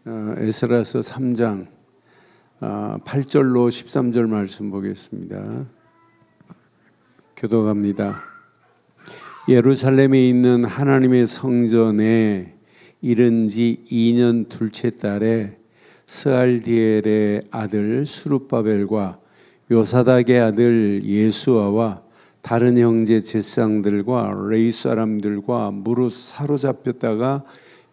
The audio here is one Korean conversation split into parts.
에스라서 3장 8절로 13절 말씀 보겠습니다. 교독합니다. 예루살렘에 있는 하나님의 성전에 이른 지 2년 둘째 달에 스알디엘의 아들 수룹바벨과 요사닥의 아들 예수아와 다른 형제 제사장들과 레위 사람들과 무릇 사로잡혔다가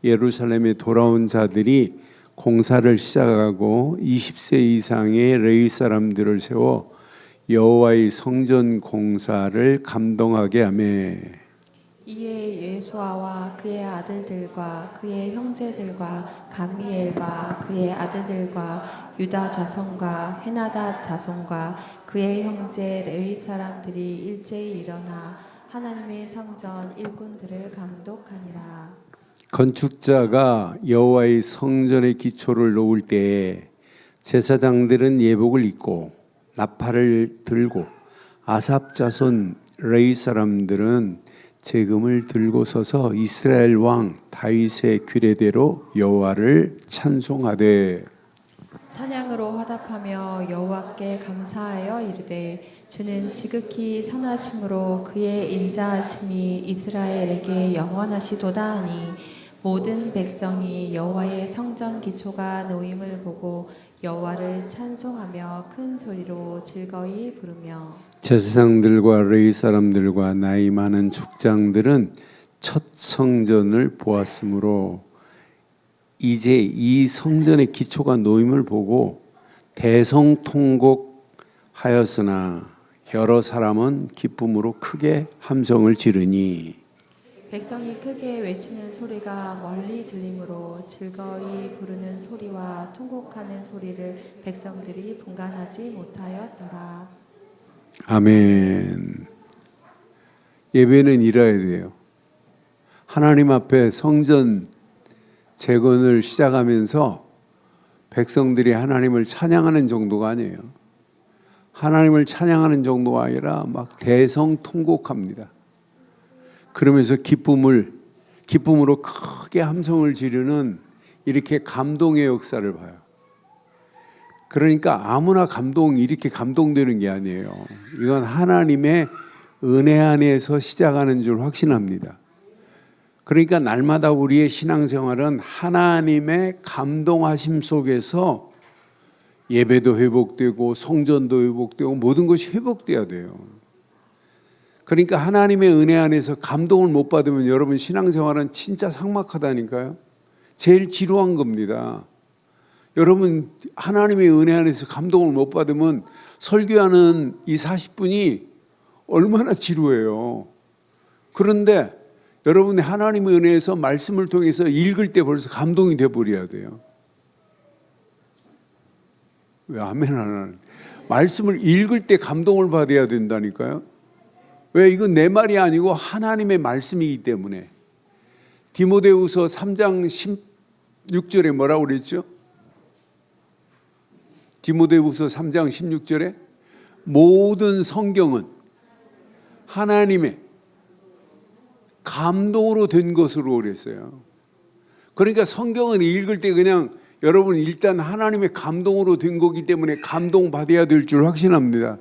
예루살렘에 돌아온 자들이 공사를 시작하고 20세 이상의 레위 사람들을 세워 여호와의 성전 공사를 감동하게 하며 이에 예수아와 그의 아들들과 그의 형제들과 감미엘과 그의 아들들과 유다 자손과 헤나닷 자손과 그의 형제 레위 사람들이 일제히 일어나 하나님의 성전 일꾼들을 감독하니라. 건축자가 여호와의 성전의 기초를 놓을 때에 제사장들은 예복을 입고 나팔을 들고 아삽 자손 레위 사람들은 제금을 들고 서서 이스라엘 왕 다윗의 규례대로 여호와를 찬송하되 찬양으로 화답하며 여호와께 감사하여 이르되 주는 지극히 선하심으로 그의 인자하심이 이스라엘에게 영원하시도다 하니 모든 백성이 여호와의 성전 기초가 놓임을 보고 여호와를 찬송하며 큰 소리로 즐거이 부르며 제사장들과 레위 사람들과 나이 많은 족장들은 첫 성전을 보았으므로 이제 이 성전의 기초가 놓임을 보고 대성통곡하였으나 여러 사람은 기쁨으로 크게 함성을 지르니 백성이 크게 외치는 소리가 멀리 들리므로 즐거이 부르는 소리와 통곡하는 소리를 백성들이 분간하지 못하였더라. 아멘. 예배는 이뤄야 돼요. 하나님 앞에 성전 재건을 시작하면서 백성들이 하나님을 찬양하는 정도가 아니에요. 하나님을 찬양하는 정도가 아니라 막 대성통곡합니다. 그러면서 기쁨으로 크게 함성을 지르는 이렇게 감동의 역사를 봐요. 그러니까 아무나 이렇게 감동되는 게 아니에요. 이건 하나님의 은혜 안에서 시작하는 줄 확신합니다. 그러니까 날마다 우리의 신앙생활은 하나님의 감동하심 속에서 예배도 회복되고 성전도 회복되고 모든 것이 회복돼야 돼요. 그러니까 하나님의 은혜 안에서 감동을 못 받으면 여러분 신앙생활은 진짜 삭막하다니까요. 제일 지루한 겁니다. 여러분 하나님의 은혜 안에서 감동을 못 받으면 설교하는 이 40분이 얼마나 지루해요. 그런데 여러분이 하나님의 은혜에서 말씀을 통해서 읽을 때 벌써 감동이 돼버려야 돼요. 왜 아멘 안 하는? 말씀을 읽을 때 감동을 받아야 된다니까요. 왜? 이건 내 말이 아니고 하나님의 말씀이기 때문에. 디모데후서 3장 16절에 뭐라고 그랬죠? 디모데후서 3장 16절에 모든 성경은 하나님의 감동으로 된 것으로 그랬어요. 그러니까 성경을 읽을 때 그냥 여러분 일단 하나님의 감동으로 된 거기 때문에 감동받아야 될 줄 확신합니다.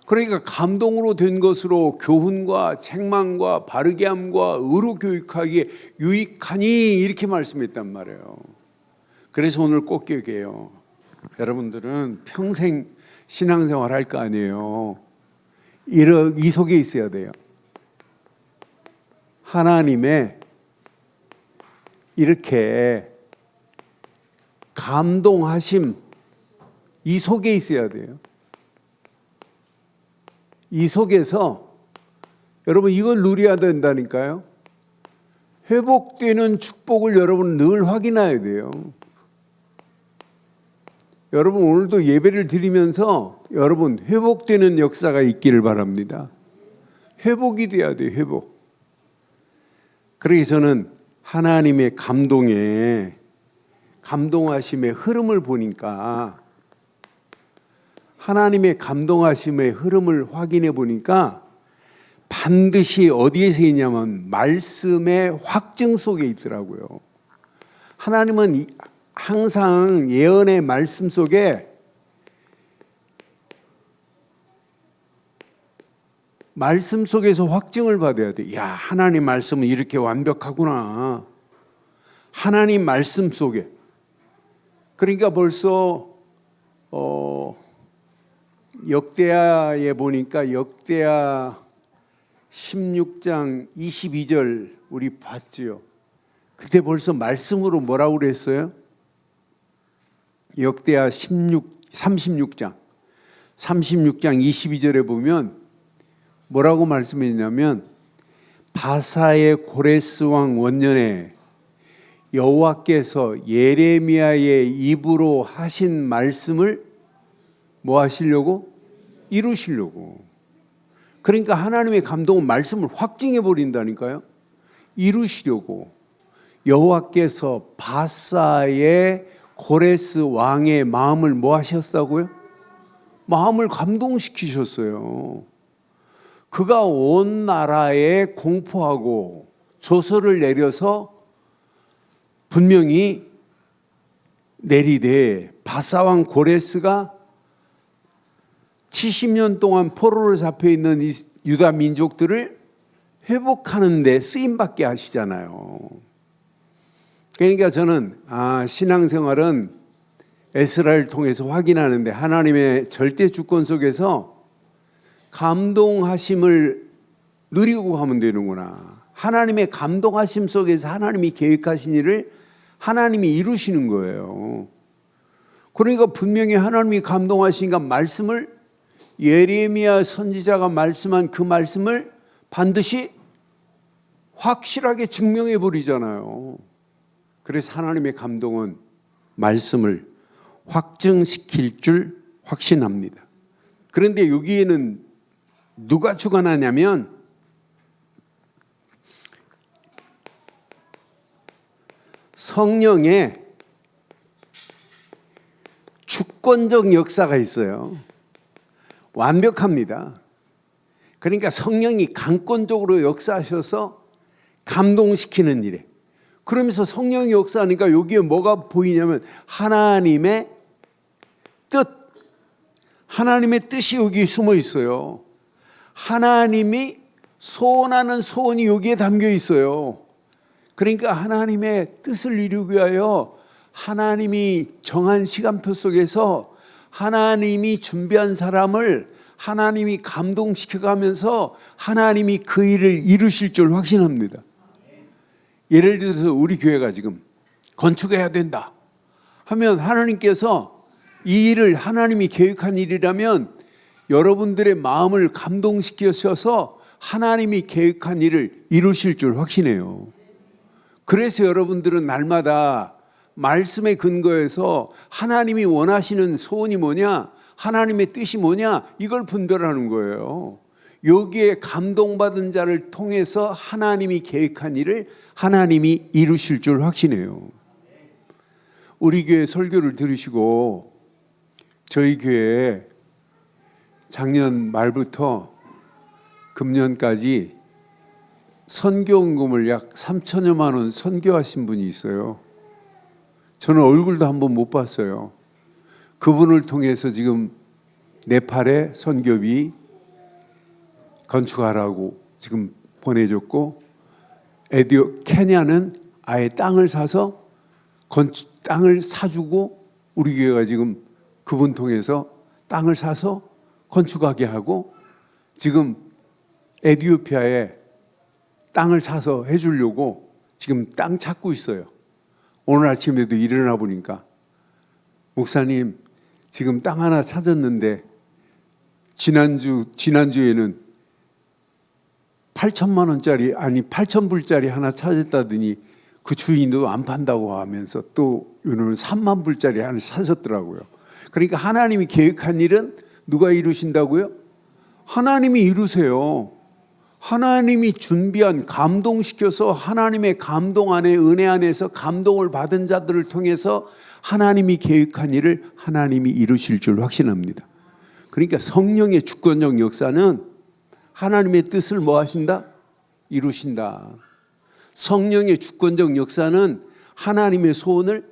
그러니까 감동으로 된 것으로 교훈과 책망과 바르게 함과 의로 교육하기에 유익하니 이렇게 말씀했단 말이에요. 그래서 오늘 꼭 기억해요. 여러분들은 평생 신앙생활 할 거 아니에요. 이 속에 있어야 돼요. 하나님의 이렇게 감동하심 이 속에 있어야 돼요. 이 속에서 여러분 이걸 누려야 된다니까요. 회복되는 축복을 여러분 늘 확인해야 돼요. 여러분 오늘도 예배를 드리면서 여러분 회복되는 역사가 있기를 바랍니다. 회복이 돼야 돼요. 회복. 그래서 저는 하나님의 감동하심의 흐름을 보니까 하나님의 감동하심의 흐름을 확인해 보니까 반드시 어디에서 있냐면 말씀의 확증 속에 있더라고요. 하나님은 항상 예언의 말씀 속에 말씀 속에서 확증을 받아야 돼. 야, 하나님 말씀은 이렇게 완벽하구나. 하나님 말씀 속에. 그러니까 벌써 역대하에 보니까 역대하 16장 22절 우리 봤지요. 그때 벌써 말씀으로 뭐라고 그랬어요? 역대하 36장 22절에 보면 뭐라고 말씀했냐면 바사의 고레스 왕 원년에 여호와께서 예레미야의 입으로 하신 말씀을 뭐 하시려고? 이루시려고. 그러니까 하나님의 감동은 말씀을 확증해 버린다니까요. 이루시려고. 여호와께서 바사의 고레스 왕의 마음을 뭐 하셨다고요? 마음을 감동시키셨어요. 그가 온 나라에 공포하고 조서를 내려서 분명히 내리되 바사왕 고레스가 70년 동안 포로로 잡혀 있는 이 유다 민족들을 회복하는 데 쓰임 받게 하시잖아요. 그러니까 저는 신앙생활은 에스라를 통해서 확인하는데 하나님의 절대 주권 속에서 감동하심을 누리고 가면 되는구나. 하나님의 감동하심 속에서 하나님이 계획하신 일을 하나님이 이루시는 거예요. 그러니까 분명히 하나님이 감동하시니까 말씀을 예레미야 선지자가 말씀한 그 말씀을 반드시 확실하게 증명해 버리잖아요. 그래서 하나님의 감동은 말씀을 확증시킬 줄 확신합니다. 그런데 여기에는 누가 주관하냐면 성령의 주권적 역사가 있어요. 완벽합니다. 그러니까 성령이 강권적으로 역사하셔서 감동시키는 일에. 그러면서 성령이 역사하니까 여기에 뭐가 보이냐면 하나님의 뜻, 하나님의 뜻이 여기 숨어 있어요. 하나님이 소원하는 소원이 여기에 담겨 있어요. 그러니까 하나님의 뜻을 이루기 위하여 하나님이 정한 시간표 속에서 하나님이 준비한 사람을 하나님이 감동시켜가면서 하나님이 그 일을 이루실 줄 확신합니다. 예를 들어서 우리 교회가 지금 건축해야 된다 하면 하나님께서 이 일을 하나님이 계획한 일이라면 여러분들의 마음을 감동시키셔서 하나님이 계획한 일을 이루실 줄 확신해요. 그래서 여러분들은 날마다 말씀의 근거에서 하나님이 원하시는 소원이 뭐냐, 하나님의 뜻이 뭐냐, 이걸 분별하는 거예요. 여기에 감동받은 자를 통해서 하나님이 계획한 일을 하나님이 이루실 줄 확신해요. 우리 교회 설교를 들으시고 저희 교회에 작년 말부터 금년까지 선교원금을 약 3천여만 원 선교하신 분이 있어요. 저는 얼굴도 한번 못 봤어요. 그분을 통해서 지금 네팔에 선교비 건축하라고 지금 보내줬고, 케냐는 아예 땅을 사서 땅을 사주고 우리 교회가 지금 그분 통해서 땅을 사서 건축하게 하고, 지금 에티오피아에 땅을 사서 해주려고 지금 땅 찾고 있어요. 오늘 아침에도 일어나 보니까 목사님 지금 땅 하나 찾았는데 지난주에는 8천만 원짜리 8,000불짜리 하나 찾았다더니 그 주인도 안 판다고 하면서 또 오늘은 3만 불짜리 하나 사셨더라고요. 그러니까 하나님이 계획한 일은 누가 이루신다고요? 하나님이 이루세요. 하나님이 준비한, 감동시켜서 하나님의 감동 안에, 은혜 안에서 감동을 받은 자들을 통해서 하나님이 계획한 일을 하나님이 이루실 줄 확신합니다. 그러니까 성령의 주권적 역사는 하나님의 뜻을 뭐 하신다? 이루신다. 성령의 주권적 역사는 하나님의 소원을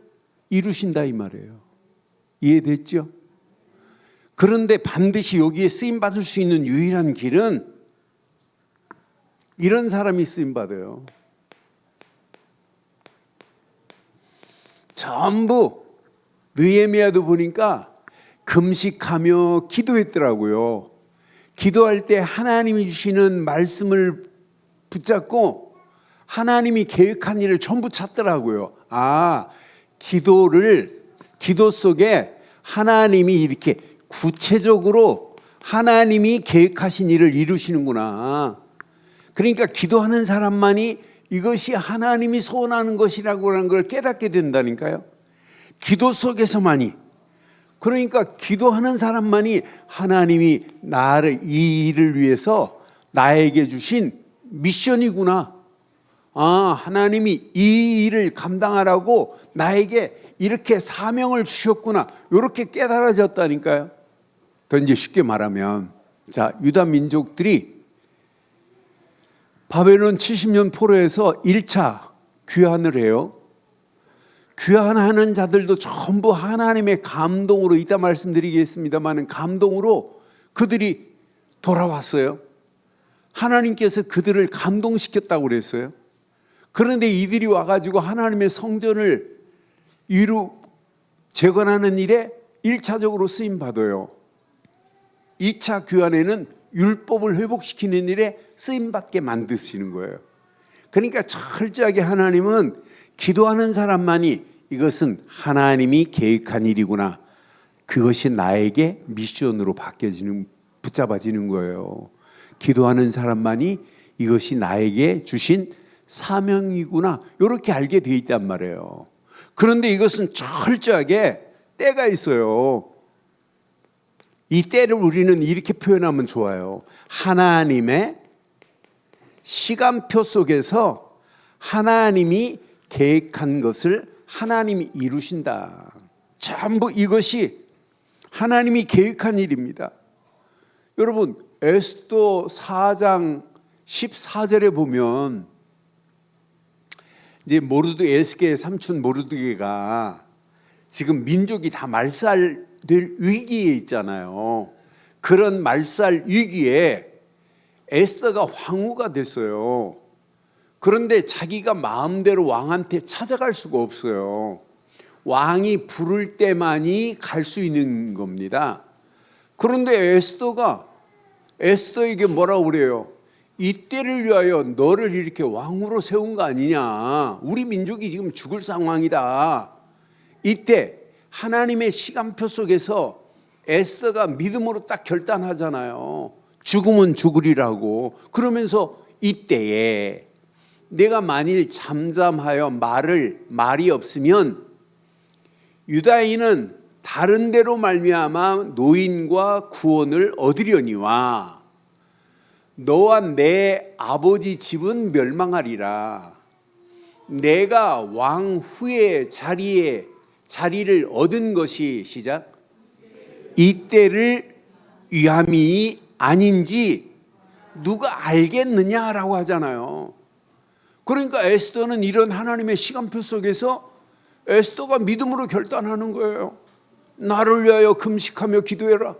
이루신다 이 말이에요. 이해됐죠? 그런데 반드시 여기에 쓰임 받을 수 있는 유일한 길은 이런 사람이 쓰임 받아요. 전부 느헤미야도 보니까 금식하며 기도했더라고요. 기도할 때 하나님이 주시는 말씀을 붙잡고 하나님이 계획한 일을 전부 찾더라고요. 기도 속에 하나님이 이렇게 구체적으로 하나님이 계획하신 일을 이루시는구나. 그러니까 기도하는 사람만이 이것이 하나님이 소원하는 것이라고 하는 걸 깨닫게 된다니까요. 기도 속에서만이. 그러니까 기도하는 사람만이 하나님이 나를 이 일을 위해서 나에게 주신 미션이구나. 하나님이 이 일을 감당하라고 나에게 이렇게 사명을 주셨구나. 이렇게 깨달아졌다니까요. 더 이제 쉽게 말하면, 유다 민족들이 바벨론 70년 포로에서 1차 귀환을 해요. 귀환하는 자들도 전부 하나님의 감동으로, 이따 말씀드리겠습니다만 감동으로 그들이 돌아왔어요. 하나님께서 그들을 감동시켰다고 그랬어요. 그런데 이들이 와가지고 하나님의 성전을 재건하는 일에 1차적으로 쓰임받아요. 2차 귀환에는 율법을 회복시키는 일에 쓰임받게 만드시는 거예요. 그러니까 철저하게 하나님은 기도하는 사람만이 이것은 하나님이 계획한 일이구나. 그것이 나에게 미션으로 붙잡아지는 거예요. 기도하는 사람만이 이것이 나에게 주신 사명이구나. 이렇게 알게 돼 있단 말이에요. 그런데 이것은 철저하게 때가 있어요. 이 때를 우리는 이렇게 표현하면 좋아요. 하나님의 시간표 속에서 하나님이 계획한 것을 하나님이 이루신다. 전부 이것이 하나님이 계획한 일입니다. 여러분, 에스더 4장 14절에 보면 이제 에스겔의 삼촌 모르드게가 지금 민족이 다 말살될 위기에 있잖아요. 그런 말살 위기에 에스더가 황후가 됐어요. 그런데 자기가 마음대로 왕한테 찾아갈 수가 없어요. 왕이 부를 때만이 갈 수 있는 겁니다. 그런데 에스더에게 뭐라고 그래요? 이때를 위하여 너를 이렇게 왕으로 세운 거 아니냐. 우리 민족이 지금 죽을 상황이다. 이때 하나님의 시간표 속에서 에스더가 믿음으로 딱 결단하잖아요. 죽으면 죽으리라고. 그러면서 이때에 내가 만일 잠잠하여 말이 없으면 유다인은 다른 데로 말미암아 노인과 구원을 얻으려니와 너와 내 아버지 집은 멸망하리라. 내가 왕 후의 자리를 얻은 것이 시작 이때를 위함이 아닌지 누가 알겠느냐라고 하잖아요. 그러니까 에스더는 이런 하나님의 시간표 속에서 에스더가 믿음으로 결단하는 거예요. 나를 위하여 금식하며 기도해라.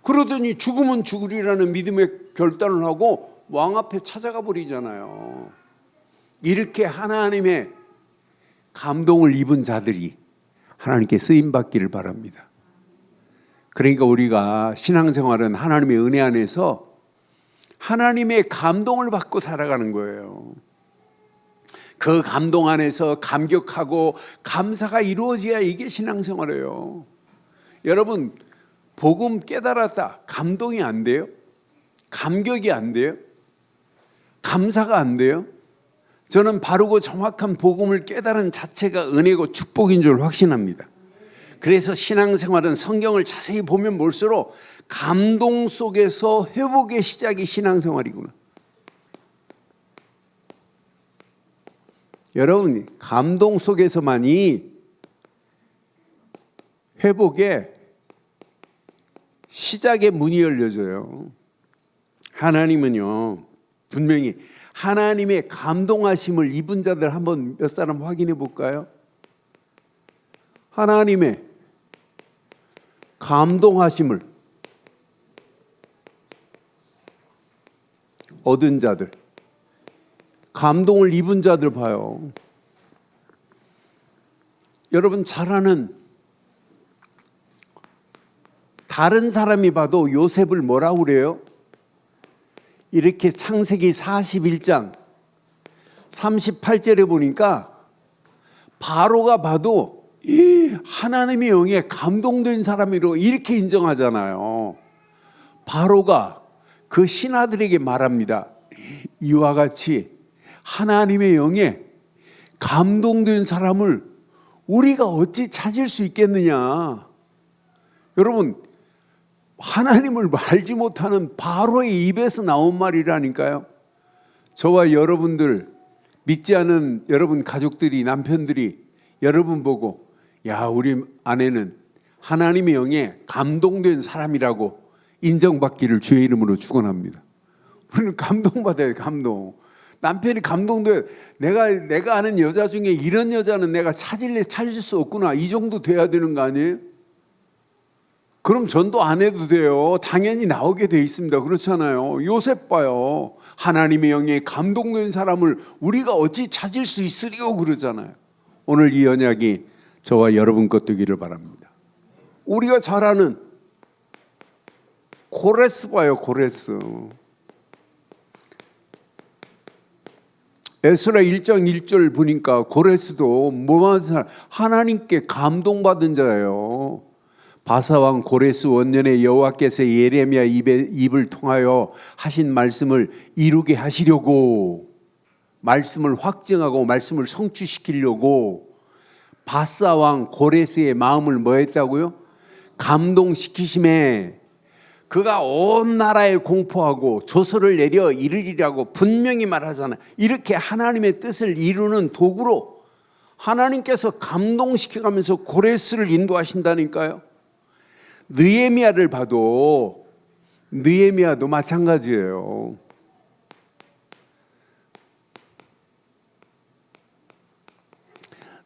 그러더니 죽으면 죽으리라는 믿음의 결단을 하고 왕 앞에 찾아가 버리잖아요. 이렇게 하나님의 감동을 입은 자들이 하나님께 쓰임받기를 바랍니다. 그러니까 우리가 신앙생활은 하나님의 은혜 안에서 하나님의 감동을 받고 살아가는 거예요. 그 감동 안에서 감격하고 감사가 이루어져야 이게 신앙생활이에요. 여러분, 복음 깨달았다. 감동이 안 돼요? 감격이 안 돼요? 감사가 안 돼요? 저는 바르고 정확한 복음을 깨달은 자체가 은혜고 축복인 줄 확신합니다. 그래서 신앙생활은 성경을 자세히 보면 볼수록 감동 속에서 회복의 시작이 신앙생활이구나. 여러분, 감동 속에서만이 회복의 시작의 문이 열려져요. 하나님은요, 분명히 하나님의 감동하심을 입은 자들 한번 몇 사람 확인해 볼까요? 하나님의 감동하심을 얻은 자들, 감동을 입은 자들 봐요. 여러분 잘 아는 다른 사람이 봐도 요셉을 뭐라고 그래요? 이렇게 창세기 41장 38절에 보니까 바로가 봐도 하나님의 영에 감동된 사람이라고 이렇게 인정하잖아요. 바로가 그 신하들에게 말합니다. 이와 같이 하나님의 영에 감동된 사람을 우리가 어찌 찾을 수 있겠느냐. 여러분, 하나님을 알지 못하는 바로의 입에서 나온 말이라니까요. 저와 여러분들, 믿지 않은 여러분 가족들이, 남편들이 여러분 보고, 야, 우리 아내는 하나님의 영에 감동된 사람이라고 인정받기를 주의 이름으로 축원합니다. 우리는 감동받아야 감동. 남편이 감동돼. 내가 아는 여자 중에 이런 여자는 내가 찾을 수 없구나. 이 정도 돼야 되는 거 아니에요? 그럼 전도 안 해도 돼요. 당연히 나오게 돼 있습니다. 그렇잖아요. 요셉 봐요. 하나님의 영에 감동된 사람을 우리가 어찌 찾을 수 있으리요 그러잖아요. 오늘 이 언약이 저와 여러분 것 되기를 바랍니다. 우리가 잘 아는 고레스 봐요. 고레스. 에스라 1장 1절 보니까 고레스도 뭐만 사람, 하나님께 감동받은 자예요. 바사왕 고레스 원년에 여호와께서 예레미야 입을 통하여 하신 말씀을 이루게 하시려고, 말씀을 확증하고 말씀을 성취시키려고 바사왕 고레스의 마음을 뭐 했다고요? 감동시키심에 그가 온 나라에 공포하고 조서를 내려 이르리라고 분명히 말하잖아요. 이렇게 하나님의 뜻을 이루는 도구로 하나님께서 감동시켜가면서 고레스를 인도하신다니까요. 느헤미야를 봐도 느헤미야도 마찬가지예요.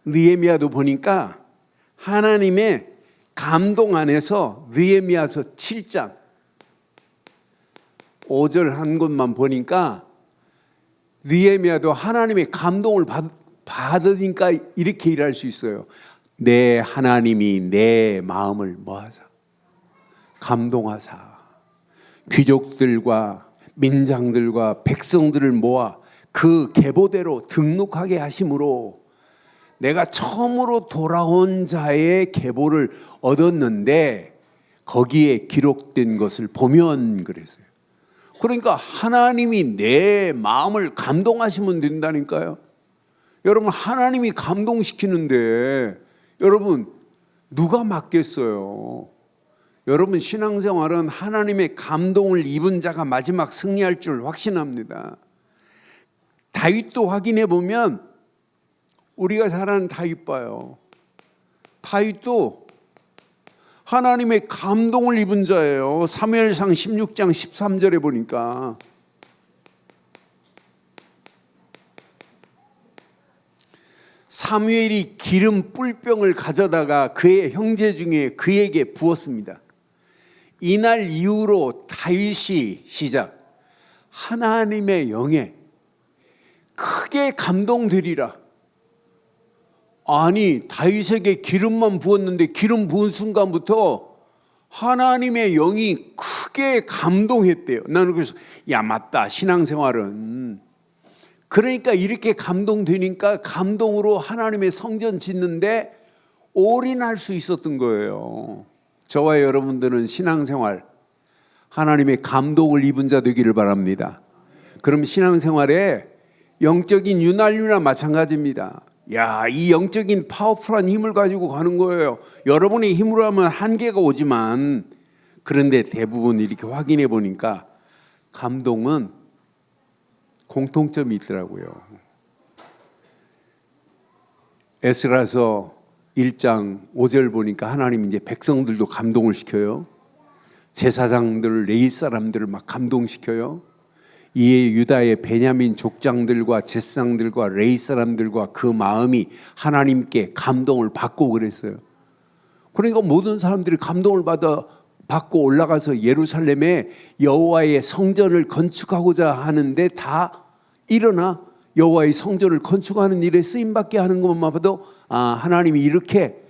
느헤미야도 보니까 하나님의 감동 안에서 느헤미야서 7장 5절 한 곳만 보니까 느헤미야도 하나님의 감동을 받으니까 이렇게 일할 수 있어요. 내 하나님이 내 마음을 뭐하사? 감동하사 귀족들과 민장들과 백성들을 모아 그 계보대로 등록하게 하심으로 내가 처음으로 돌아온 자의 계보를 얻었는데 거기에 기록된 것을 보면 그랬어요. 그러니까 하나님이 내 마음을 감동하시면 된다니까요. 여러분, 하나님이 감동시키는데 여러분 누가 맡겠어요? 여러분, 신앙생활은 하나님의 감동을 입은 자가 마지막 승리할 줄 확신합니다. 다윗도 확인해 보면 우리가 잘 아는 다윗 봐요. 다윗도 하나님의 감동을 입은 자예요. 사무엘상 16장 13절에 보니까 사무엘이 기름 뿔병을 가져다가 그의 형제 중에 그에게 부었습니다. 이날 이후로 다윗이 시작 하나님의 영에 크게 감동되리라. 아니, 다윗에게 기름만 부었는데 기름 부은 순간부터 하나님의 영이 크게 감동했대요. 나는 그래서 야, 맞다, 신앙생활은 그러니까 이렇게 감동되니까 감동으로 하나님의 성전 짓는데 올인할 수 있었던 거예요. 저와 여러분들은 신앙생활 하나님의 감동을 입은 자 되기를 바랍니다. 그럼 신앙생활에 영적인 유난류나 마찬가지입니다. 야, 이 영적인 파워풀한 힘을 가지고 가는 거예요. 여러분의 힘으로 하면 한계가 오지만 그런데 대부분 이렇게 확인해 보니까 감동은 공통점이 있더라고요. 에스라서 1장 5절 보니까 하나님 이제 백성들도 감동을 시켜요. 제사장들, 레위 사람들을 막 감동시켜요. 이에 유다의 베냐민 족장들과 제사장들과 레위 사람들과 그 마음이 하나님께 감동을 받고 그랬어요. 그러니까 모든 사람들이 감동을 받고 올라가서 예루살렘에 여호와의 성전을 건축하고자 하는데 다 일어나 여호와의 성전을 건축하는 일에 쓰임받게 하는 것만 봐도 하나님이 이렇게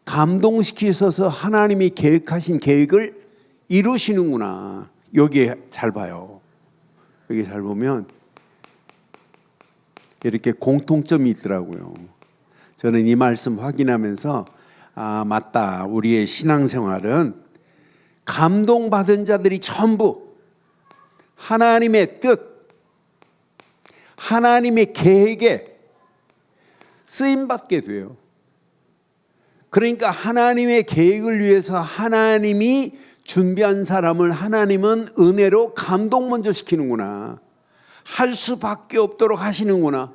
감동시키셔서 하나님이 계획하신 계획을 이루시는구나. 여기에 잘 봐요. 여기 잘 보면 이렇게 공통점이 있더라고요. 저는 이 말씀 확인하면서 맞다. 우리의 신앙생활은 감동받은 자들이 전부 하나님의 뜻, 하나님의 계획에 쓰임받게 돼요. 그러니까 하나님의 계획을 위해서 하나님이 준비한 사람을 하나님은 은혜로 감동 먼저 시키는구나. 할 수밖에 없도록 하시는구나.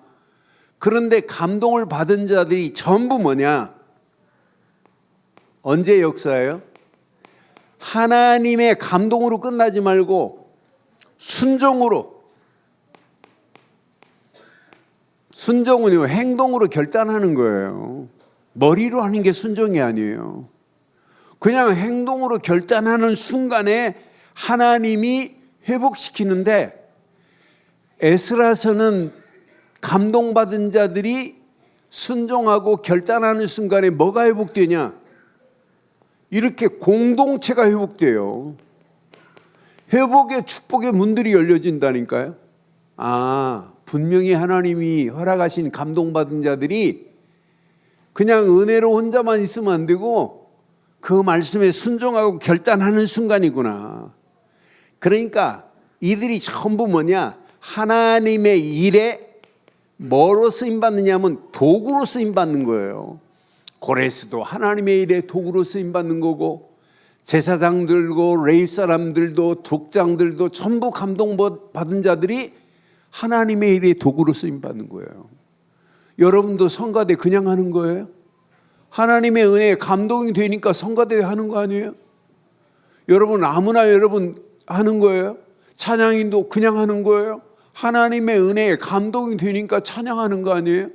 그런데 감동을 받은 자들이 전부 뭐냐? 언제 역사예요? 하나님의 감동으로 끝나지 말고 순종으로, 순종은요 행동으로 결단하는 거예요. 머리로 하는 게 순종이 아니에요. 그냥 행동으로 결단하는 순간에 하나님이 회복시키는데, 에스라서는 감동받은 자들이 순종하고 결단하는 순간에 뭐가 회복되냐? 이렇게 공동체가 회복돼요. 회복의 축복의 문들이 열려진다니까요. 분명히 하나님이 허락하신 감동받은 자들이 그냥 은혜로 혼자만 있으면 안 되고 그 말씀에 순종하고 결단하는 순간이구나. 그러니까 이들이 전부 뭐냐? 하나님의 일에 뭐로 쓰임받느냐면 도구로 쓰임받는 거예요. 고레스도 하나님의 일에 도구로 쓰임받는 거고, 제사장들도 레위 사람들도族장들도 전부 감동받은 자들이 하나님의 일에 도구로 쓰임받는 거예요. 여러분도 성가대 그냥 하는 거예요? 하나님의 은혜에 감동이 되니까 성가대 하는 거 아니에요? 여러분 아무나 여러분 하는 거예요? 찬양인도 그냥 하는 거예요? 하나님의 은혜에 감동이 되니까 찬양하는 거 아니에요?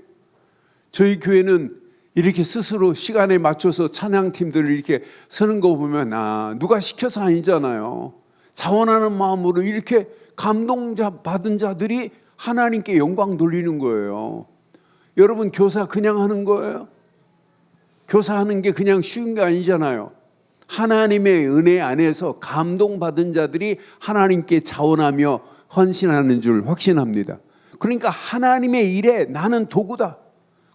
저희 교회는 이렇게 스스로 시간에 맞춰서 찬양팀들을 이렇게 서는 거 보면 누가 시켜서 아니잖아요. 자원하는 마음으로 이렇게 감동 받은 자들이 하나님께 영광 돌리는 거예요. 여러분 교사 그냥 하는 거예요? 교사하는 게 그냥 쉬운 게 아니잖아요. 하나님의 은혜 안에서 감동받은 자들이 하나님께 자원하며 헌신하는 줄 확신합니다. 그러니까 하나님의 일에 나는 도구다.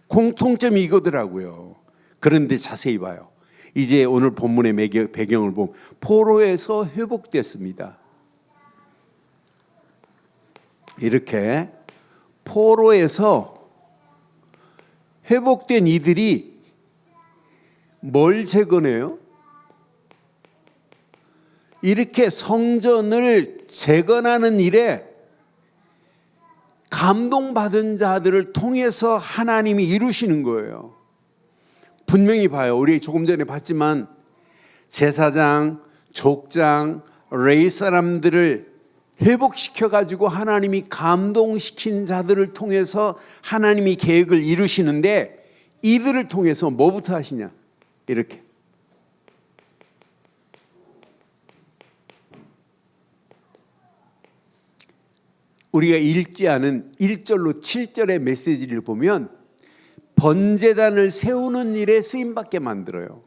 공통점이 이거더라고요. 그런데 자세히 봐요. 이제 오늘 본문의 배경을 보면 포로에서 회복됐습니다. 이렇게 포로에서 회복된 이들이 뭘 재건해요? 이렇게 성전을 재건하는 일에 감동받은 자들을 통해서 하나님이 이루시는 거예요. 분명히 봐요. 우리 조금 전에 봤지만 제사장, 족장, 레위 사람들을 회복시켜가지고 하나님이 감동시킨 자들을 통해서 하나님이 계획을 이루시는데, 이들을 통해서 뭐부터 하시냐? 이렇게 우리가 읽지 않은 1절로 7절의 메시지를 보면 번제단을 세우는 일에 쓰임받게 만들어요.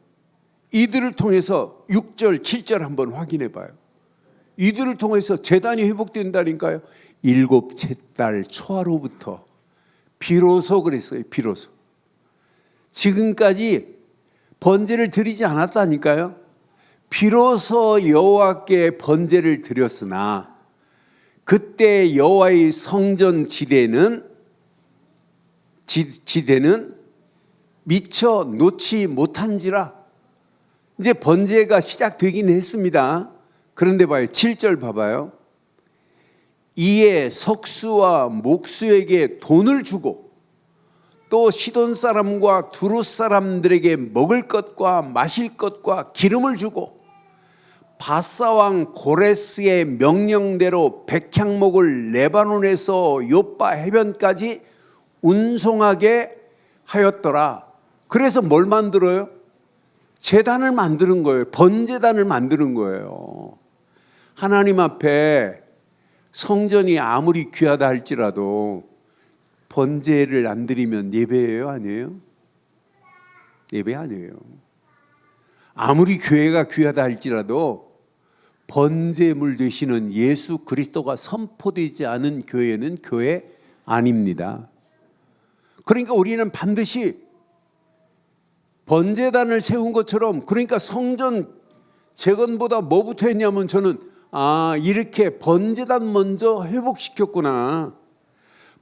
이들을 통해서 6절, 7절 한번 확인해 봐요. 이들을 통해서 제단이 회복된다니까요. 7째 달 초하로부터 비로소 그랬어요. 비로소. 지금까지 번제를 드리지 않았다니까요. 비로소 여호와께 번제를 드렸으나 그때 여호와의 성전 지대는 미처 놓지 못한지라. 이제 번제가 시작되긴 했습니다. 그런데 봐요. 7절 봐봐요. 이에 석수와 목수에게 돈을 주고 또 시돈 사람과 두루 사람들에게 먹을 것과 마실 것과 기름을 주고 바사왕 고레스의 명령대로 백향목을 레바논에서 요빠 해변까지 운송하게 하였더라. 그래서 뭘 만들어요? 제단을 만드는 거예요. 번제단을 만드는 거예요. 하나님 앞에 성전이 아무리 귀하다 할지라도 번제를 안 드리면 예배예요, 아니에요? 예배 아니에요. 아무리 교회가 귀하다 할지라도 번제물 되시는 예수 그리스도가 선포되지 않은 교회는 교회 아닙니다. 그러니까 우리는 반드시 번제단을 세운 것처럼, 그러니까 성전 재건보다 뭐부터 했냐면 저는 이렇게 번제단 먼저 회복시켰구나.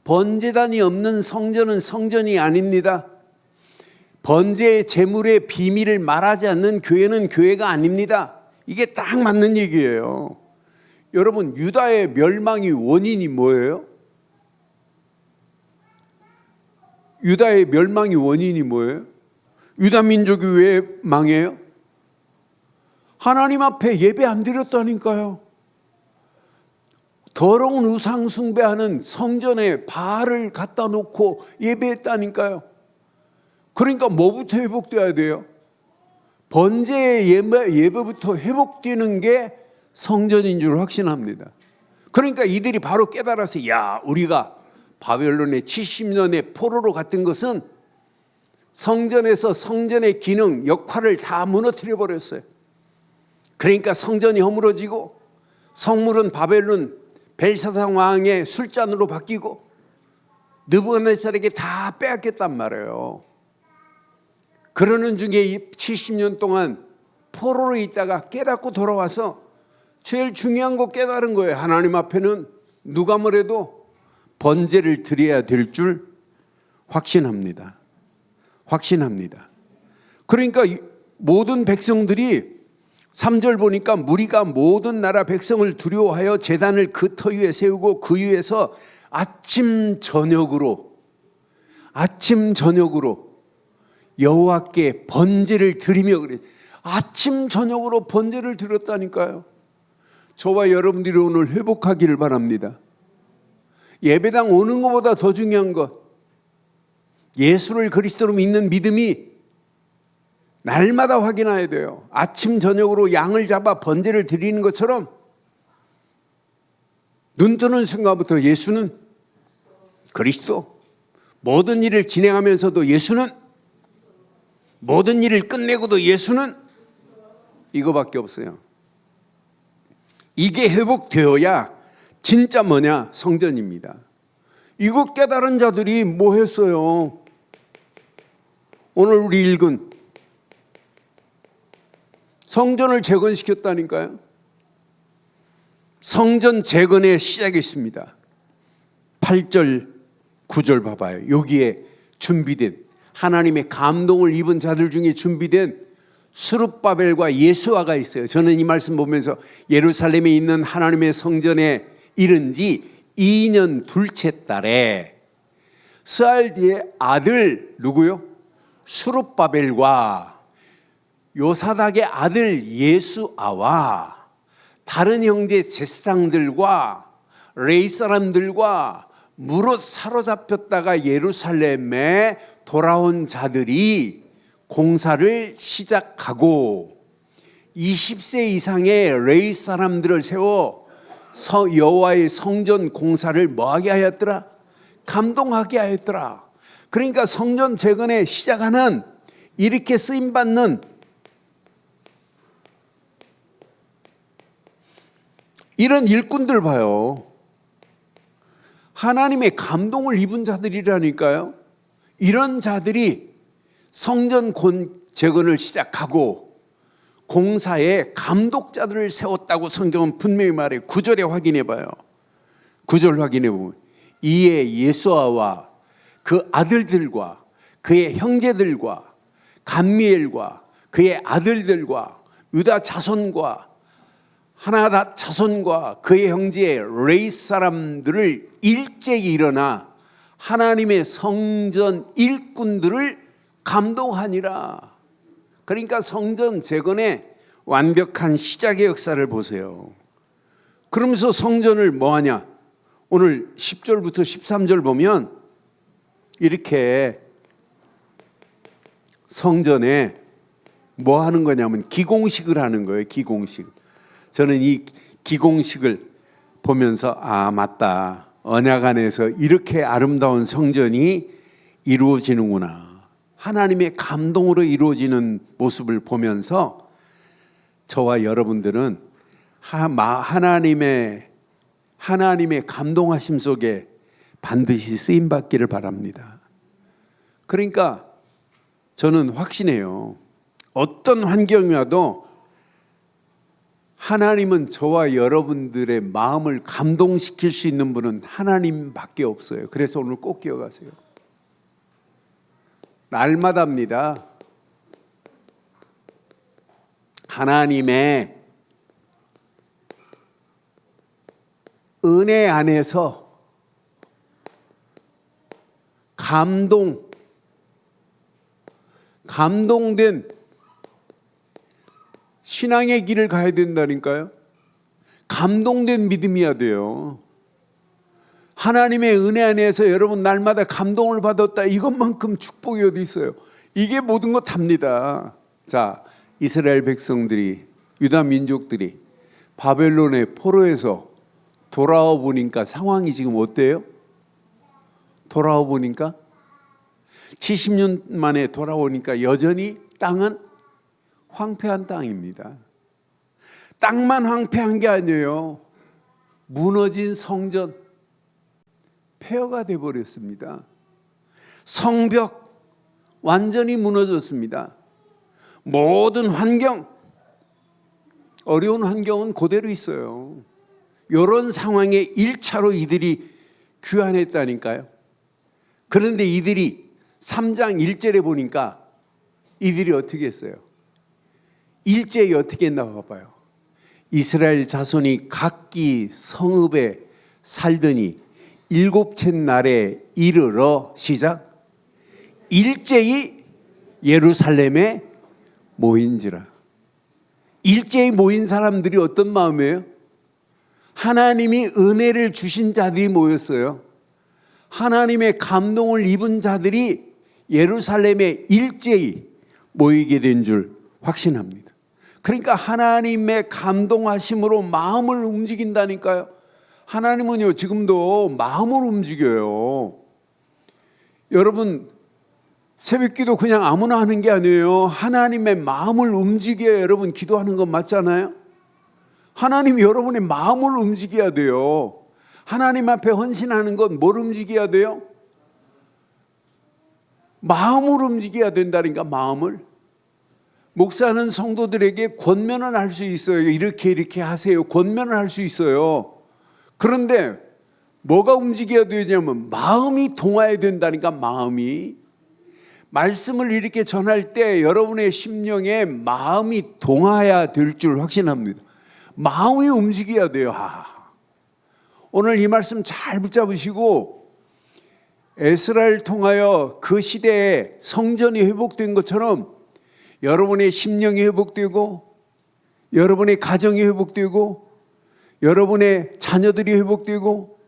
번제단이 없는 성전은 성전이 아닙니다. 번제의 제물의 비밀을 말하지 않는 교회는 교회가 아닙니다. 이게 딱 맞는 얘기예요. 여러분, 유다의 멸망의 원인이 뭐예요? 유다의 멸망의 원인이 뭐예요? 유다 민족이 왜 망해요? 하나님 앞에 예배 안 드렸다니까요. 더러운 우상 숭배하는 성전에 바알을 갖다 놓고 예배했다니까요. 그러니까 뭐부터 회복돼야 돼요? 번제의 예배부터 회복되는 게 성전인 줄 확신합니다. 그러니까 이들이 바로 깨달아서 우리가 바벨론의 70년의 포로로 갔던 것은 성전에서 성전의 기능, 역할을 다 무너뜨려 버렸어요. 그러니까 성전이 허물어지고 성물은 바벨론 벨사상 왕의 술잔으로 바뀌고 느부갓네살에게 다 빼앗겼단 말이에요. 그러는 중에 70년 동안 포로로 있다가 깨닫고 돌아와서 제일 중요한 거 깨달은 거예요. 하나님 앞에는 누가 뭐래도 번제를 드려야 될 줄 확신합니다. 확신합니다. 그러니까 모든 백성들이 3절 보니까 무리가 모든 나라 백성을 두려워하여 제단을 그 터 위에 세우고 그 위에서 아침 저녁으로 여호와께 번제를 드리며 그래. 아침 저녁으로 번제를 드렸다니까요. 저와 여러분들이 오늘 회복하기를 바랍니다. 예배당 오는 것보다 더 중요한 것, 예수를 그리스도로 믿는 믿음이 날마다 확인해야 돼요. 아침 저녁으로 양을 잡아 번제를 드리는 것처럼 눈 뜨는 순간부터 예수는 그리스도, 모든 일을 진행하면서도 예수는, 모든 일을 끝내고도 예수는, 이거밖에 없어요. 이게 회복되어야 진짜 뭐냐? 성전입니다. 이거 깨달은 자들이 뭐 했어요? 오늘 우리 읽은 성전을 재건시켰다니까요. 성전 재건의 시작이 있습니다. 8절 9절 봐봐요. 여기에 준비된, 하나님의 감동을 입은 자들 중에 준비된 스룹바벨과 예수아가 있어요. 저는 이 말씀 보면서 예루살렘에 있는 하나님의 성전에 이른 지 2년 둘째 달에 스알디의 아들 누구요? 스룹바벨과 요사닥의 아들 예수아와 다른 형제 제사장들과 레위 사람들과 무릇 사로잡혔다가 예루살렘에 돌아온 자들이 공사를 시작하고 20세 이상의 레위 사람들을 세워 여호와의 성전 공사를 뭐하게 하였더라? 감동하게 하였더라. 그러니까 성전 재건의 시작하는, 이렇게 쓰임받는 이런 일꾼들 봐요. 하나님의 감동을 입은 자들이라니까요. 이런 자들이 성전 재건을 시작하고 공사에 감독자들을 세웠다고 성경은 분명히 말해요. 9절에 확인해 봐요. 9절 확인해 보면 이에 예수아와 그 아들들과 그의 형제들과 감미엘과 그의 아들들과 유다 자손과 하나다 자손과 그의 형제 레위 사람들을 일제히 일어나 하나님의 성전 일꾼들을 감동하니라. 그러니까 성전 재건의 완벽한 시작의 역사를 보세요. 그러면서 성전을 뭐하냐? 오늘 10절부터 13절 보면 이렇게 성전에 뭐 하는 거냐면 기공식을 하는 거예요. 기공식. 저는 이 기공식을 보면서 아 맞다. 언약 안에서 이렇게 아름다운 성전이 이루어지는구나. 하나님의 감동으로 이루어지는 모습을 보면서 저와 여러분들은 하나님의 감동하심 속에 반드시 쓰임 받기를 바랍니다. 그러니까 저는 확신해요. 어떤 환경이 와도 하나님은 저와 여러분들의 마음을 감동시킬 수 있는 분은 하나님밖에 없어요. 그래서 오늘 꼭 기억하세요. 날마다입니다. 하나님의 은혜 안에서 감동된 신앙의 길을 가야 된다니까요. 감동된 믿음이어야 돼요. 하나님의 은혜 안에서 여러분 날마다 감동을 받았다. 이것만큼 축복이 어디 있어요? 이게 모든 것 답니다. 자, 이스라엘 백성들이, 유다 민족들이 바벨론의 포로에서 돌아와 보니까 상황이 지금 어때요? 돌아와 보니까 70년 만에 돌아오니까 여전히 땅은 황폐한 땅입니다. 땅만 황폐한 게 아니에요. 무너진 성전, 폐허가 되어버렸습니다. 성벽 완전히 무너졌습니다. 모든 환경, 어려운 환경은 그대로 있어요. 이런 상황에 1차로 이들이 귀환했다니까요. 그런데 이들이 3장 1절에 보니까 이들이 어떻게 했어요? 1절이 어떻게 했나 봐요. 이스라엘 자손이 각기 성읍에 살더니 일곱째 날에 이르러 시작 일제히 예루살렘에 모인지라. 일제히 모인 사람들이 어떤 마음이에요? 하나님이 은혜를 주신 자들이 모였어요. 하나님의 감동을 입은 자들이 예루살렘에 일제히 모이게 된 줄 확신합니다. 그러니까 하나님의 감동하심으로 마음을 움직인다니까요. 하나님은요 지금도 마음을 움직여요. 여러분 새벽기도 그냥 아무나 하는 게 아니에요. 하나님의 마음을 움직여야 여러분 기도하는 건 맞잖아요. 하나님이 여러분의 마음을 움직여야 돼요. 하나님 앞에 헌신하는 건 뭘 움직여야 돼요? 마음을 움직여야 된다니까. 마음을. 목사는 성도들에게 권면을 할 수 있어요. 이렇게 하세요. 권면을 할 수 있어요. 그런데 뭐가 움직여야 되냐면 마음이 동화해야 된다니까. 마음이. 말씀을 이렇게 전할 때 여러분의 심령에 마음이 동화해야 될 줄 확신합니다. 마음이 움직여야 돼요. 오늘 이 말씀 잘 붙잡으시고 에스라를 통하여 그 시대에 성전이 회복된 것처럼 여러분의 심령이 회복되고 여러분의 가정이 회복되고 여러분의 자녀들이 회복되고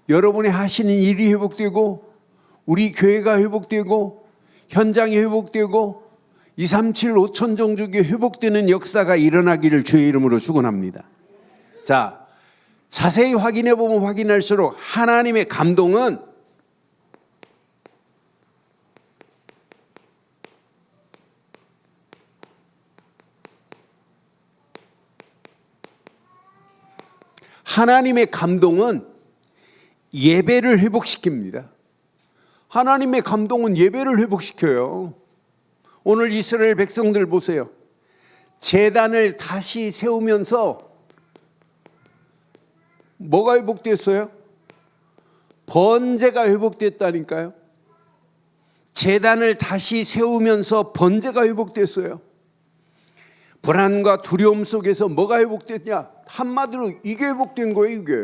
여러분의 하시는 일이 회복되고 우리 교회가 회복되고 현장이 회복되고 237 5천 종족이 회복되는 역사가 일어나기를 주의 이름으로 축원합니다. 자, 자세히 확인해 보면 확인할수록 하나님의 감동은 예배를 회복시킵니다. 하나님의 감동은 예배를 회복시켜요. 오늘 이스라엘 백성들 보세요. 제단을 다시 세우면서 뭐가 회복됐어요? 번제가 회복됐다니까요. 제단을 다시 세우면서 번제가 회복됐어요. 불안과 두려움 속에서 뭐가 회복됐냐? 한마디로 이게 회복된 거예요. 이게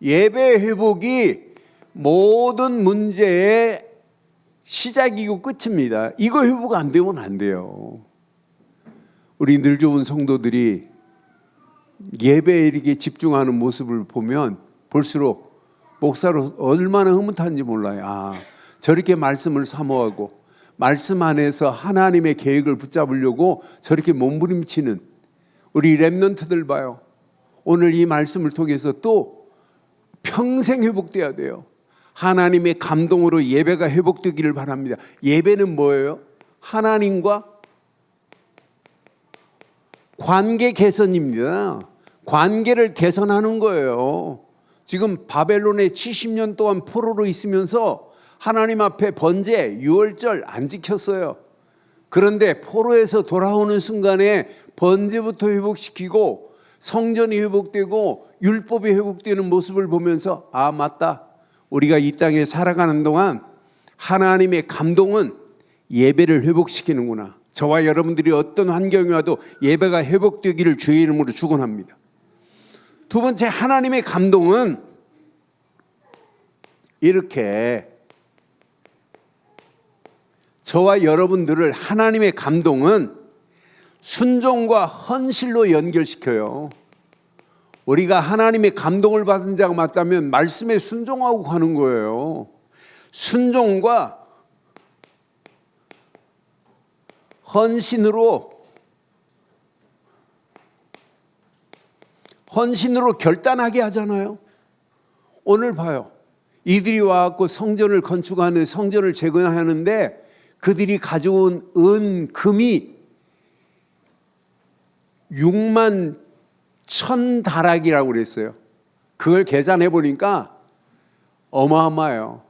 예배 회복이 모든 문제의 시작이고 끝입니다. 이거 회복 안 되면 안 돼요. 우리 늘 좋은 성도들이 예배에 이렇게 집중하는 모습을 보면 볼수록 목사로 얼마나 흐뭇한지 몰라요. 저렇게 말씀을 사모하고 말씀 안에서 하나님의 계획을 붙잡으려고 저렇게 몸부림치는 우리 렘넌트들 봐요. 오늘 이 말씀을 통해서 또 평생 회복돼야 돼요. 하나님의 감동으로 예배가 회복되기를 바랍니다. 예배는 뭐예요? 하나님과 관계 개선입니다. 관계를 개선하는 거예요. 지금 바벨론에 70년 동안 포로로 있으면서 하나님 앞에 번제, 유월절 안 지켰어요. 그런데 포로에서 돌아오는 순간에 번제부터 회복시키고 성전이 회복되고 율법이 회복되는 모습을 보면서 아, 맞다. 우리가 이 땅에 살아가는 동안 하나님의 감동은 예배를 회복시키는구나. 저와 여러분들이 어떤 환경이 와도 예배가 회복되기를 주의 이름으로 축원합니다. 두 번째, 하나님의 감동은 이렇게 저와 여러분들을 하나님의 감동은 순종과 헌신로 연결시켜요. 우리가 하나님의 감동을 받은 자가 맞다면 말씀에 순종하고 가는 거예요. 순종과 헌신으로 결단하게 하잖아요. 오늘 봐요. 이들이 와갖고 성전을 건축하는, 성전을 재건하는데 그들이 가져온 은, 금이 6만 1,000다락이라고 그랬어요. 그걸 계산해 보니까 어마어마해요.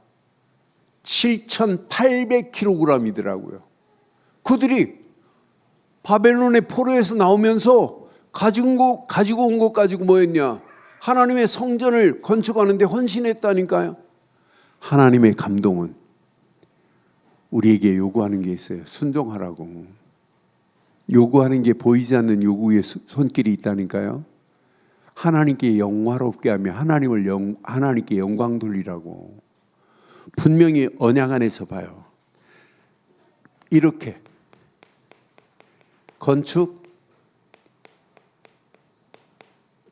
7,800kg이더라고요. 그들이 바벨론의 포로에서 나오면서 가지고 온 것 가지고 뭐였냐? 하나님의 성전을 건축하는데 헌신했다니까요. 하나님의 감동은 우리에게 요구하는 게 있어요. 순종하라고. 요구하는 게 보이지 않는 요구의 손길이 있다니까요. 하나님께 영화롭게 하며 하나님께 영광 돌리라고. 분명히 언약 안에서 봐요. 이렇게 건축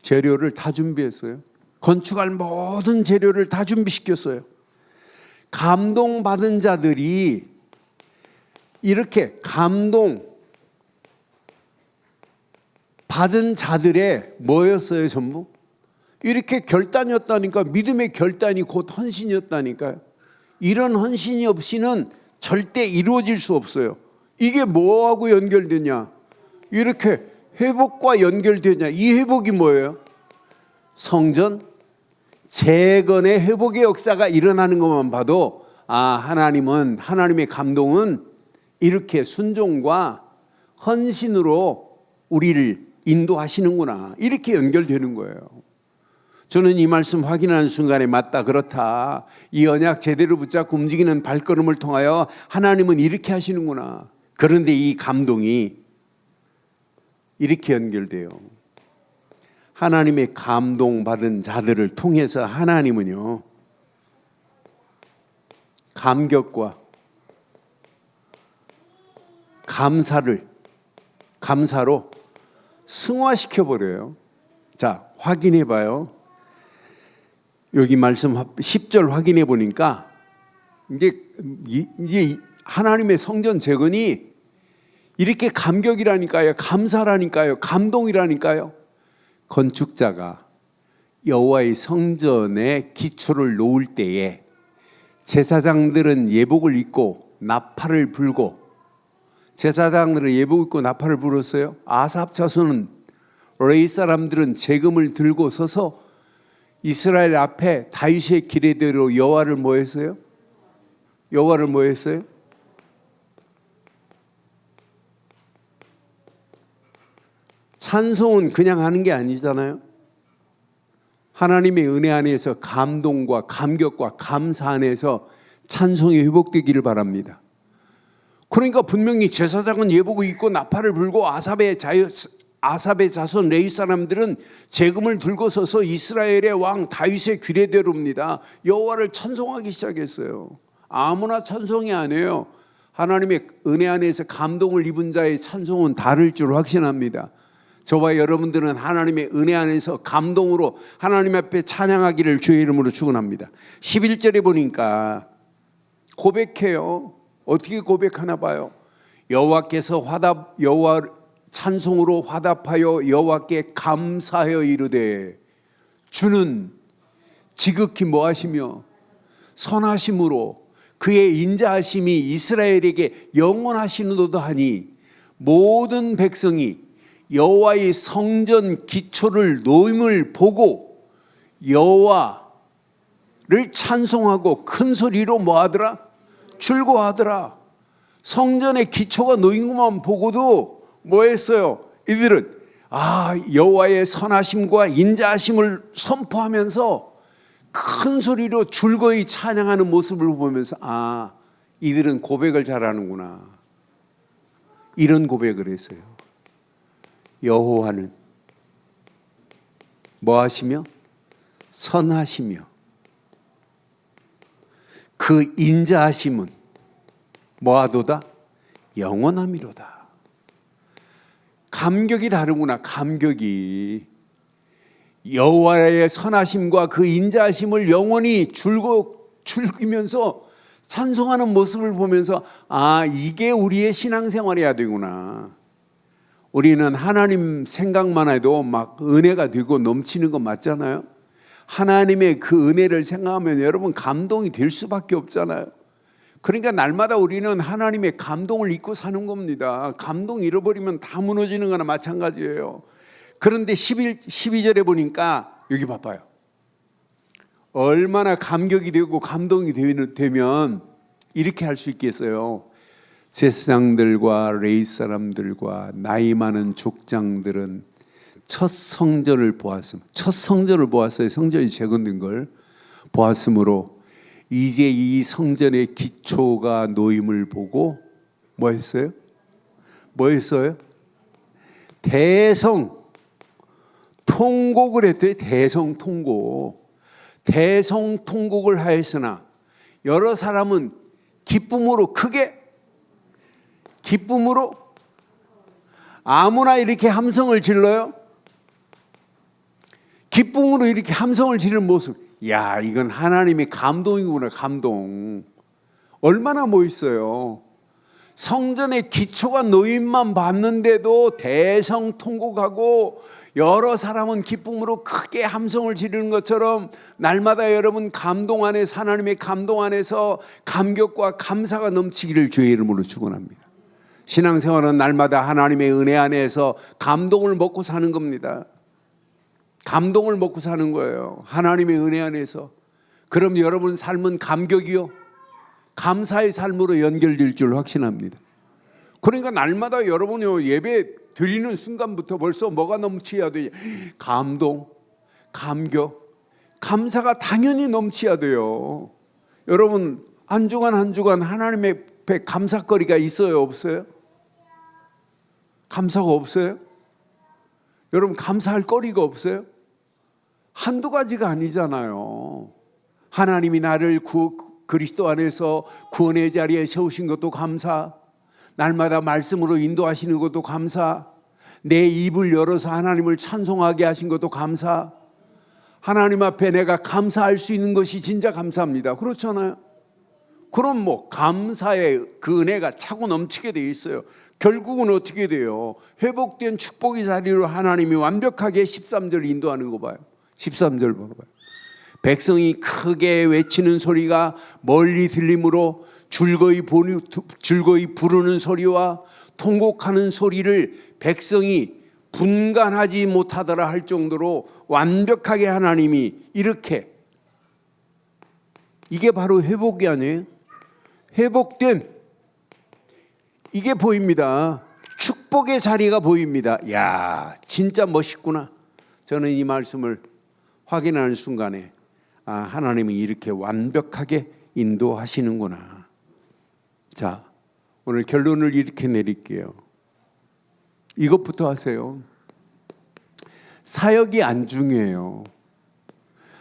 재료를 다 준비했어요. 건축할 모든 재료를 다 준비시켰어요. 감동받은 자들이 이렇게 감동 받은 자들의 뭐였어요? 전부 이렇게 결단이었다니까. 믿음의 결단이 곧 헌신이었다니까요. 이런 헌신이 없이는 절대 이루어질 수 없어요. 이게 뭐하고 연결되냐? 이렇게 회복과 연결되냐? 이 회복이 뭐예요? 성전 재건의 회복의 역사가 일어나는 것만 봐도 아, 하나님은, 하나님의 감동은 이렇게 순종과 헌신으로 우리를 인도하시는구나. 이렇게 연결되는 거예요. 저는 이 말씀 확인하는 순간에 맞다, 그렇다. 이 언약 제대로 붙잡고 움직이는 발걸음을 통하여 하나님은 이렇게 하시는구나. 그런데 이 감동이 이렇게 연결돼요. 하나님의 감동받은 자들을 통해서 하나님은요, 감격과 감사로 승화시켜버려요. 자, 확인해 봐요. 여기 말씀 10절 확인해 보니까 이제 하나님의 성전 재건이 이렇게 감격이라니까요. 감사라니까요. 감동이라니까요. 건축자가 여호와의 성전에 기초를 놓을 때에 제사장들은 예복을 입고 나팔을 불고, 제사장들은 예복 입고 나팔을 불었어요. 아삽 자손은, 레위 사람들은 재금을 들고 서서 이스라엘 앞에 다윗의 기례대로 여호와를 뭐 했어요? 여호와를 뭐 했어요? 찬송은 그냥 하는 게 아니잖아요. 하나님의 은혜 안에서 감동과 감격과 감사 안에서 찬송이 회복되기를 바랍니다. 그러니까 분명히 제사장은 예복을 입고 나팔을 불고 아삽의 자손 레위 사람들은 재금을 들고 서서 이스라엘의 왕 다윗의 규례대로입니다. 여호와를 찬송하기 시작했어요. 아무나 찬송이 아니에요. 하나님의 은혜 안에서 감동을 입은 자의 찬송은 다를 줄 확신합니다. 저와 여러분들은 하나님의 은혜 안에서 감동으로 하나님 앞에 찬양하기를 주의 이름으로 축원합니다. 11절에 보니까 고백해요. 어떻게 고백하나 봐요. 여호와께서 여호와 찬송으로 화답하여 여호와께 감사하여 이르되 주는 지극히 뭐하시며 선하심으로 그의 인자하심이 이스라엘에게 영원하시노도 하니 모든 백성이 여호와의 성전 기초를 놓임을 보고 여호와를 찬송하고 큰 소리로 뭐하더라? 즐거워하더라. 성전의 기초가 놓인 것만 보고도 뭐했어요? 이들은 여호와의 선하심과 인자하심을 선포하면서 큰 소리로 즐거이 찬양하는 모습을 보면서 이들은 고백을 잘하는구나. 이런 고백을 했어요. 여호와는 뭐하시며 선하시며 그 인자하심은 뭐하도다? 영원함이로다. 감격이 다르구나. 감격이 여호와의 선하심과 그 인자하심을 영원히 즐기면서 찬송하는 모습을 보면서 이게 우리의 신앙생활이어야 되구나. 우리는 하나님 생각만 해도 막 은혜가 되고 넘치는 거 맞잖아요. 하나님의 그 은혜를 생각하면 여러분 감동이 될 수밖에 없잖아요. 그러니까 날마다 우리는 하나님의 감동을 잊고 사는 겁니다. 감동 잃어버리면 다 무너지는 거나 마찬가지예요. 그런데 12절에 보니까 여기 봐봐요. 얼마나 감격이 되고 감동이 되면 이렇게 할 수 있겠어요. 제사장들과 레위 사람들과 나이 많은 족장들은 첫 성전을 보았어요. 성전이 재건된 걸 보았으므로 이제 이 성전의 기초가 놓임을 보고 뭐 했어요? 대성 통곡을 했대요. 대성 통곡을 하였으나 여러 사람은 기쁨으로 아무나 이렇게 함성을 질러요? 기쁨으로 이렇게 함성을 지르는 모습. 이건 하나님의 감동이구나. 감동. 얼마나 멋있어요. 성전의 기초가 놓임만 봤는데도 대성통곡하고 여러 사람은 기쁨으로 크게 함성을 지르는 것처럼 날마다 여러분 감동 안에서 하나님의 감동 안에서 감격과 감사가 넘치기를 주의 이름으로 축원합니다. 신앙생활은 날마다 하나님의 은혜 안에서 감동을 먹고 사는 겁니다. 감동을 먹고 사는 거예요. 하나님의 은혜 안에서. 그럼 여러분 삶은 감격이요, 감사의 삶으로 연결될 줄 확신합니다. 그러니까 날마다 여러분이 예배 드리는 순간부터 벌써 뭐가 넘쳐야 돼요? 감동, 감격, 감사가 당연히 넘쳐야 돼요. 여러분 한 주간 한 주간 하나님의 앞에 감사거리가 있어요, 없어요? 감사가 없어요? 여러분 감사할 거리가 없어요? 한두 가지가 아니잖아요. 하나님이 나를 그리스도 안에서 구원의 자리에 세우신 것도 감사, 날마다 말씀으로 인도하시는 것도 감사, 내 입을 열어서 하나님을 찬송하게 하신 것도 감사. 하나님 앞에 내가 감사할 수 있는 것이 진짜 감사합니다. 그렇잖아요. 그럼 감사의 그 은혜가 차고 넘치게 돼 있어요. 결국은 어떻게 돼요? 회복된 축복의 자리로 하나님이 완벽하게 13절 인도하는 거 봐요. 13절 봐봐요. 백성이 크게 외치는 소리가 멀리 들림으로 즐거이 부르는 소리와 통곡하는 소리를 백성이 분간하지 못하더라 할 정도로 완벽하게 하나님이 이렇게, 이게 바로 회복이 아니에요? 회복된 이게 보입니다. 축복의 자리가 보입니다. 진짜 멋있구나. 저는 이 말씀을 확인하는 순간에 하나님이 이렇게 완벽하게 인도하시는구나. 자, 오늘 결론을 이렇게 내릴게요. 이것부터 하세요. 사역이 안 중요해요.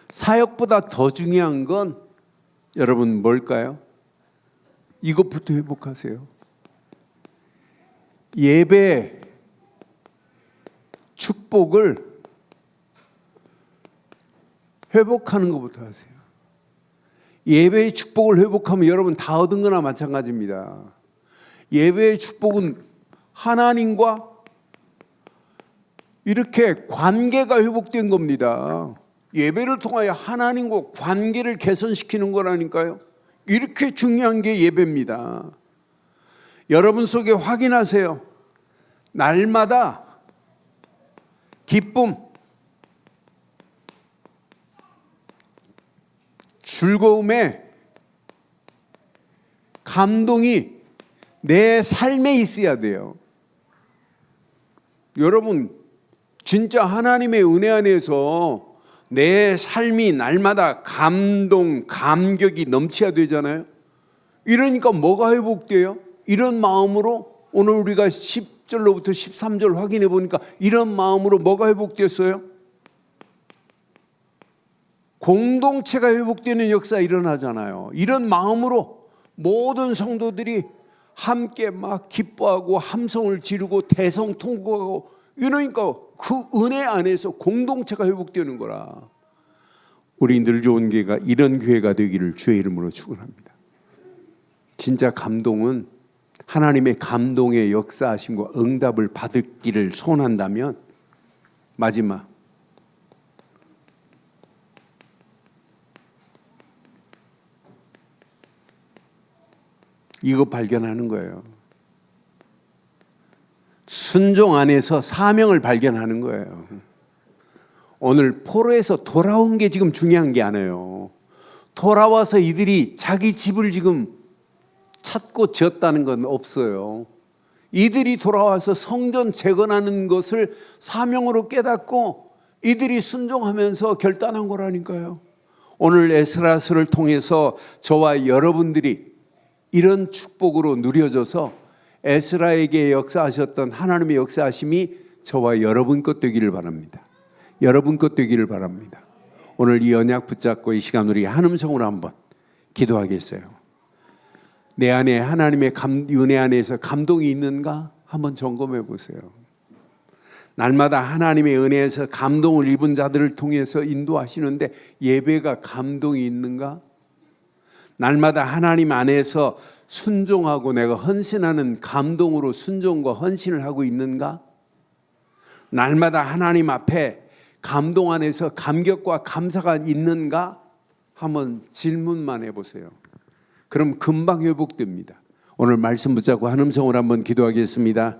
사역보다 더 중요한 건 여러분 뭘까요? 이것부터 회복하세요. 예배, 축복을 회복하는 것부터 하세요. 예배의 축복을 회복하면 여러분 다 얻은 거나 마찬가지입니다. 예배의 축복은 하나님과 이렇게 관계가 회복된 겁니다. 예배를 통하여 하나님과 관계를 개선시키는 거라니까요. 이렇게 중요한 게 예배입니다. 여러분 속에 확인하세요. 날마다 기쁨, 즐거움에 감동이 내 삶에 있어야 돼요. 여러분 진짜 하나님의 은혜 안에서 내 삶이 날마다 감동, 감격이 넘쳐야 되잖아요. 이러니까 뭐가 회복돼요? 이런 마음으로 오늘 우리가 10절로부터 13절 확인해 보니까 이런 마음으로 뭐가 회복됐어요? 공동체가 회복되는 역사 일어나잖아요. 이런 마음으로 모든 성도들이 함께 막 기뻐하고 함성을 지르고 대성통곡하고 이러니까 그 은혜 안에서 공동체가 회복되는 거라. 우리 늘 좋은 교회가 이런 교회가 되기를 주의 이름으로 축원합니다. 진짜 감동은 하나님의 감동의 역사하심과 응답을 받기를 소원한다면 마지막 이거 발견하는 거예요. 순종 안에서 사명을 발견하는 거예요. 오늘 포로에서 돌아온 게 지금 중요한 게 아니에요. 돌아와서 이들이 자기 집을 지금 찾고 지었다는 건 없어요. 이들이 돌아와서 성전 재건하는 것을 사명으로 깨닫고 이들이 순종하면서 결단한 거라니까요. 오늘 에스라서를 통해서 저와 여러분들이 이런 축복으로 누려져서 에스라에게 역사하셨던 하나님의 역사하심이 저와 여러분 것 되기를 바랍니다. 여러분 것 되기를 바랍니다. 오늘 이 언약 붙잡고 이 시간 우리 한 음성으로 한번 기도하겠어요. 내 안에 하나님의 은혜 안에서 감동이 있는가 한번 점검해 보세요. 날마다 하나님의 은혜에서 감동을 입은 자들을 통해서 인도하시는데 예배가 감동이 있는가? 날마다 하나님 안에서 순종하고 내가 헌신하는 감동으로 순종과 헌신을 하고 있는가? 날마다 하나님 앞에 감동 안에서 감격과 감사가 있는가? 한번 질문만 해보세요. 그럼 금방 회복됩니다. 오늘 말씀 붙잡고 한 음성으로 한번 기도하겠습니다.